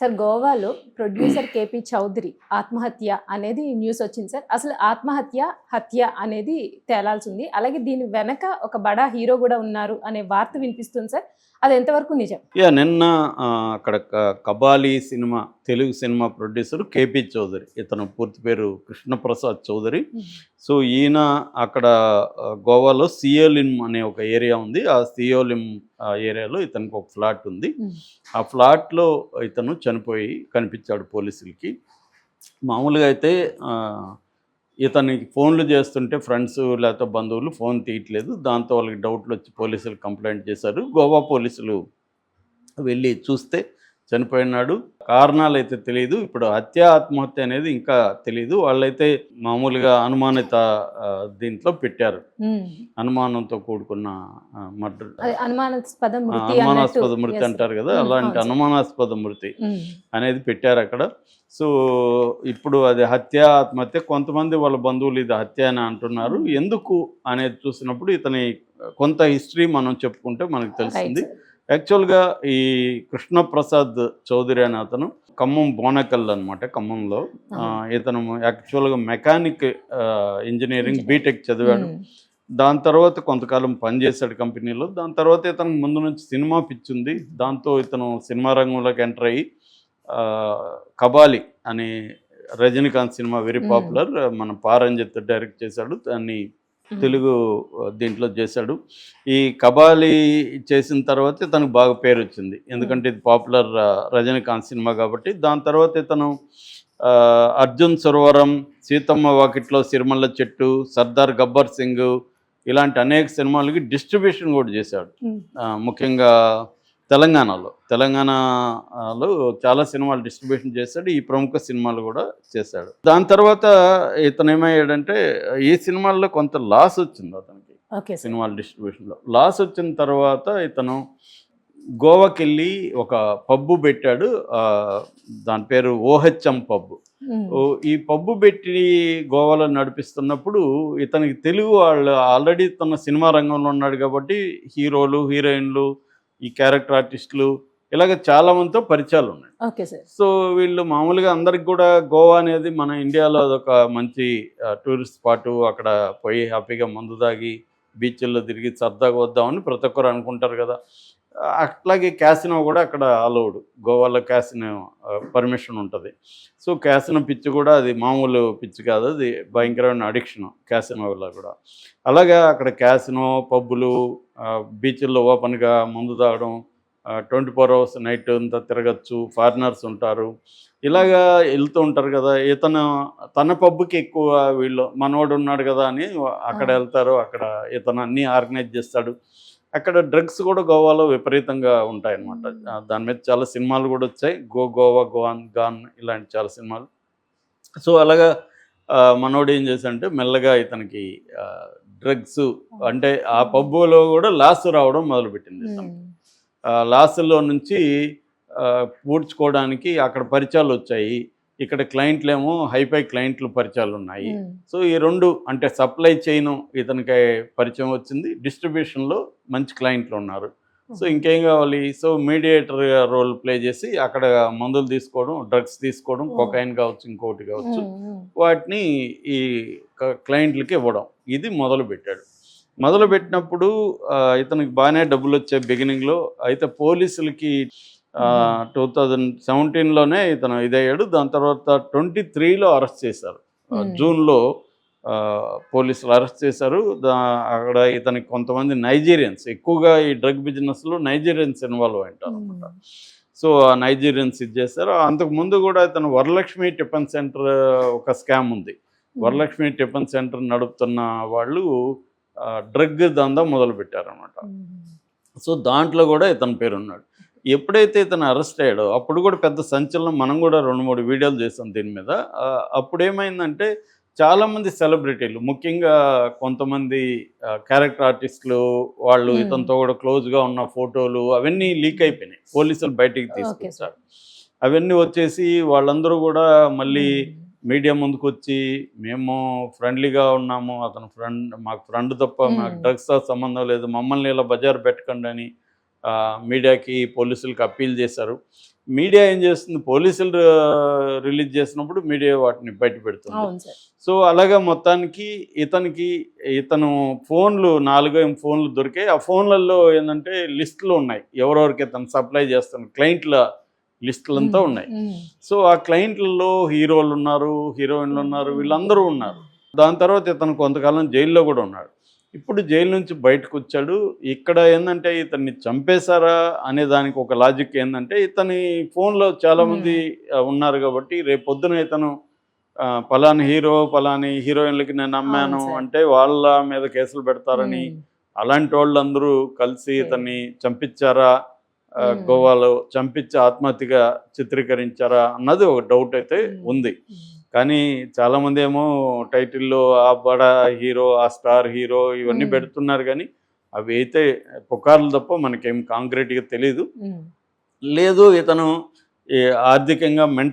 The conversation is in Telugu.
సార్ గోవాలో ప్రొడ్యూసర్ కేపీ చౌదరి ఆత్మహత్య అనేది న్యూస్ వచ్చింది సార్. అసలు ఆత్మహత్య, హత్య అనేది తేలాల్సి ఉంది. అలాగే దీని వెనక ఒక బడా హీరో కూడా ఉన్నారు అనే వార్త వినిపిస్తుంది సార్. అది ఎంతవరకు నిజం? నిన్న అక్కడ కబాలీ సినిమా, తెలుగు సినిమా ప్రొడ్యూసర్ కేపీ చౌదరి. ఇతను పూర్తి పేరు కృష్ణప్రసాద్ చౌదరి. సో ఈయన అక్కడ గోవాలో సియోలిం అనే ఒక ఏరియా ఉంది. ఆ సియోలిం ఏరియాలో ఇతనికి ఒక ఫ్లాట్ ఉంది. ఆ ఫ్లాట్లో ఇతను చనిపోయి కనిపించాడు పోలీసులకి. మామూలుగా అయితే ఇతనికి ఫోన్లు చేస్తుంటే ఫ్రెండ్స్ లేకపోతే బంధువులు ఫోన్ తీయట్లేదు. దాంతో వాళ్ళకి డౌట్లు వచ్చి పోలీసులు కంప్లైంట్ చేశారు. గోవా పోలీసులు వెళ్ళి చూస్తే చనిపోయినాడు. కారణాలు అయితే తెలియదు. ఇప్పుడు హత్య, ఆత్మహత్య అనేది ఇంకా తెలియదు. వాళ్ళైతే మామూలుగా అనుమానిత దీంట్లో పెట్టారు. అనుమానంతో కూడుకున్న మర్డర్, అనుమానాస్పద మృతి అంటారు కదా, అలాంటి అనుమానాస్పద మృతి అనేది పెట్టారు అక్కడ. సో ఇప్పుడు అది హత్య, ఆత్మహత్య. కొంతమంది వాళ్ళ బంధువులు ఇది హత్య అని అంటున్నారు. ఎందుకు అనేది చూసినప్పుడు ఇతని కొంత హిస్టరీ మనం చెప్పుకుంటే మనకు తెలిసింది. యాక్చువల్గా ఈ కృష్ణప్రసాద్ చౌదరి అనే అతను ఖమ్మం బోనకల్ అనమాట, ఖమ్మంలో. ఇతను యాక్చువల్గా మెకానిక్ ఇంజనీరింగ్ బీటెక్ చదివాడు. దాని తర్వాత కొంతకాలం పనిచేశాడు కంపెనీలో. దాని తర్వాత ఇతనికి ముందు నుంచి సినిమా పిచ్చింది. దాంతో ఇతను సినిమా రంగంలోకి ఎంటర్ అయ్యి కబాలి అనే రజనీకాంత్ సినిమా వెరీ పాపులర్, మన పారంజిత్ డైరెక్ట్ చేశాడు, దాన్ని తెలుగు దీంట్లో చేశాడు. ఈ కబాలి చేసిన తర్వాత ఇతనికి బాగా పేరు వచ్చింది, ఎందుకంటే ఇది పాపులర్ రజనీకాంత్ సినిమా కాబట్టి. దాని తర్వాత ఇతను అర్జున్ సురవరం, సీతమ్మ వాకిట్లో సిరిమల్ల చెట్టు, సర్దార్ గబ్బర్ సింగ్ ఇలాంటి అనేక సినిమాలకి డిస్ట్రిబ్యూషన్ కూడా చేశాడు. ముఖ్యంగా తెలంగాణలో చాలా సినిమాలు డిస్ట్రిబ్యూషన్ చేశాడు. ఈ ప్రముఖ సినిమాలు కూడా చేశాడు. దాని తర్వాత ఇతను ఏమయ్యాడంటే ఈ సినిమాల్లో కొంత లాస్ వచ్చింది అతనికి. సినిమాల డిస్ట్రిబ్యూషన్లో లాస్ వచ్చిన తర్వాత ఇతను గోవాకి వెళ్ళి ఒక పబ్బు పెట్టాడు. దాని పేరు ఓహెచ్ఎం పబ్బు. ఈ పబ్బు పెట్టి గోవాలో నడిపిస్తున్నప్పుడు ఇతనికి తెలుగు వాళ్ళు ఆల్రెడీ తన సినిమా రంగంలో ఉన్నాడు కాబట్టి హీరోలు, హీరోయిన్లు, ఈ క్యారెక్టర్ ఆర్టిస్టులు ఇలాగ చాలా మందితో పరిచయాలు ఉన్నాయి. సో వీళ్ళు మామూలుగా అందరికి కూడా గోవా అనేది మన ఇండియాలో అదొక మంచి టూరిస్ట్ స్పాటు. అక్కడ పోయి హ్యాపీగా మందు తాగి బీచ్ల్లో తిరిగి సరదాగా వద్దామని ప్రతి ఒక్కరు అనుకుంటారు కదా. అట్లాగే క్యాసినో కూడా అక్కడ అలౌడ్. గోవాలో క్యాసినో పర్మిషన్ ఉంటుంది. సో క్యాసినో పిచ్చి కూడా అది మామూలు పిచ్చి కాదు, అది భయంకరమైన అడిక్షన్ క్యాసినోలో కూడా. అలాగే అక్కడ క్యాసినో, పబ్బులు, బీచ్ల్లో ఓపెన్గా మందు తాగడం, 24 hours నైట్ అంతా తిరగచ్చు, ఫారినర్స్ ఉంటారు, ఇలాగా వెళ్తూ ఉంటారు కదా. ఇతను తన పబ్బుకి ఎక్కువ వీళ్ళు మనోడు ఉన్నాడు కదా అని అక్కడ వెళ్తారు. అక్కడ ఇతను అన్నీ ఆర్గనైజ్ చేస్తాడు. అక్కడ డ్రగ్స్ కూడా గోవాలో విపరీతంగా ఉంటాయన్నమాట. దాని మీద చాలా సినిమాలు కూడా వచ్చాయి, గోవా గాన్ ఇలాంటి చాలా సినిమాలు. సో అలాగా మనోడు ఏం చేశాడంటే మెల్లగా ఇతనికి డ్రగ్స్ అంటే ఆ పబ్బులో కూడా లాస్ రావడం మొదలుపెట్టింది. లాస్లో నుంచి పూడ్చుకోవడానికి అక్కడ పరిచయాలు వచ్చాయి. ఇక్కడ క్లయింట్లు ఏమో హైఫై క్లయింట్లు పరిచయాలు ఉన్నాయి. సో ఈ రెండు అంటే సప్లై చైన్ ఇతనికి పరిచయం వచ్చింది, డిస్ట్రిబ్యూషన్లో మంచి క్లయింట్లు ఉన్నారు. సో ఇంకేం కావాలి. సో మీడియేటర్ రోల్ ప్లే చేసి అక్కడ మందులు తీసుకోవడం, డ్రగ్స్ తీసుకోవడం, కొకైన్ కావచ్చు, ఇంకోటి కావచ్చు, వాటిని ఈ క్లయింట్లకి ఇవ్వడం, ఇది మొదలుపెట్టినప్పుడు ఇతనికి బాగానే డబ్బులు వచ్చాయి బిగినింగ్లో. అయితే పోలీసులకి 2017లోనే ఇతను ఇదయ్యాడు. దాని తర్వాత 2023లో అరెస్ట్ చేశారు. జూన్లో పోలీసులు అరెస్ట్ చేశారు. అక్కడ ఇతనికి కొంతమంది నైజీరియన్స్, ఎక్కువగా ఈ డ్రగ్ బిజినెస్లో నైజీరియన్స్ ఇన్వాల్వ్ అయింటారు అనమాట. సో ఆ నైజీరియన్స్ ఇది చేశారు. అంతకుముందు కూడా ఇతను వరలక్ష్మి టిఫిన్ సెంటర్ ఒక స్కామ్ ఉంది. వరలక్ష్మి టిఫిన్ సెంటర్ నడుపుతున్న వాళ్ళు డ్రగ్ దందా మొదలుపెట్టారనమాట. సో దాంట్లో కూడా ఇతని పేరు ఉన్నాడు. ఎప్పుడైతే ఇతను అరెస్ట్ అయ్యాడో అప్పుడు కూడా పెద్ద సంచలనం, మనం కూడా 2-3 వీడియోలు చేస్తాం దీని మీద. అప్పుడు ఏమైందంటే చాలామంది సెలబ్రిటీలు, ముఖ్యంగా కొంతమంది క్యారెక్టర్ ఆర్టిస్టులు వాళ్ళు ఇతనితో కూడా క్లోజ్గా ఉన్న ఫోటోలు అవన్నీ లీక్ అయిపోయినాయి. పోలీసులు బయటికి తీసుకొచ్చారు. అవన్నీ వచ్చేసి వాళ్ళందరూ కూడా మళ్ళీ మీడియా ముందుకు వచ్చి మేము ఫ్రెండ్లీగా ఉన్నాము, అతను మాకు ఫ్రెండ్ తప్ప మాకు డ్రగ్స్తో సంబంధం లేదు, మమ్మల్ని ఇలా బజారు పెట్టకండి అని మీడియాకి, పోలీసులకి అప్పీల్ చేశారు. మీడియా ఏం చేస్తుంది, పోలీసులు రిలీజ్ చేసినప్పుడు మీడియా వాటిని బయట పెడుతుంది. అవును సార్. సో అలాగా మొత్తానికి ఇతను ఫోన్లు 4 ఫోన్లు దొరికాయి. ఆ ఫోన్లలో ఏంటంటే లిస్టులు ఉన్నాయి, ఎవరెవరికి ఇతను సప్లై చేస్తున్న క్లయింట్ల లిస్టులంతా ఉన్నాయి. సో ఆ క్లయింట్లలో హీరోలు ఉన్నారు, హీరోయిన్లు ఉన్నారు, వీళ్ళందరూ ఉన్నారు. దాని తర్వాత ఇతను కొంతకాలం జైల్లో కూడా ఉన్నాడు. ఇప్పుడు జైలు నుంచి బయటకు వచ్చాడు. ఇక్కడ ఏంటంటే ఇతన్ని చంపేశారా అనే దానికి ఒక లాజిక్ ఏంటంటే, ఇతని ఫోన్లో చాలామంది ఉన్నారు కాబట్టి రేపు పొద్దున ఇతను పలాని హీరో పలాని హీరోయిన్లకి నేను అమ్మాను అవును సార్. అంటే వాళ్ళ మీద కేసులు పెడతారని, అలాంటి వాళ్ళందరూ కలిసి ఇతన్ని చంపించారా, గోవాలో చంపించి ఆత్మహత్యగా చిత్రీకరించారా అన్నది ఒక డౌట్ అయితే ఉంది. కానీ చాలామంది ఏమో టైటిల్లో ఆ బడా హీరో, ఆ స్టార్ హీరో ఇవన్నీ పెడుతున్నారు, కానీ అవి అయితే పుకార్లు తప్ప మనకేం కాంక్రీట్గా తెలీదు. లేదు ఇతను ఆర్థికంగా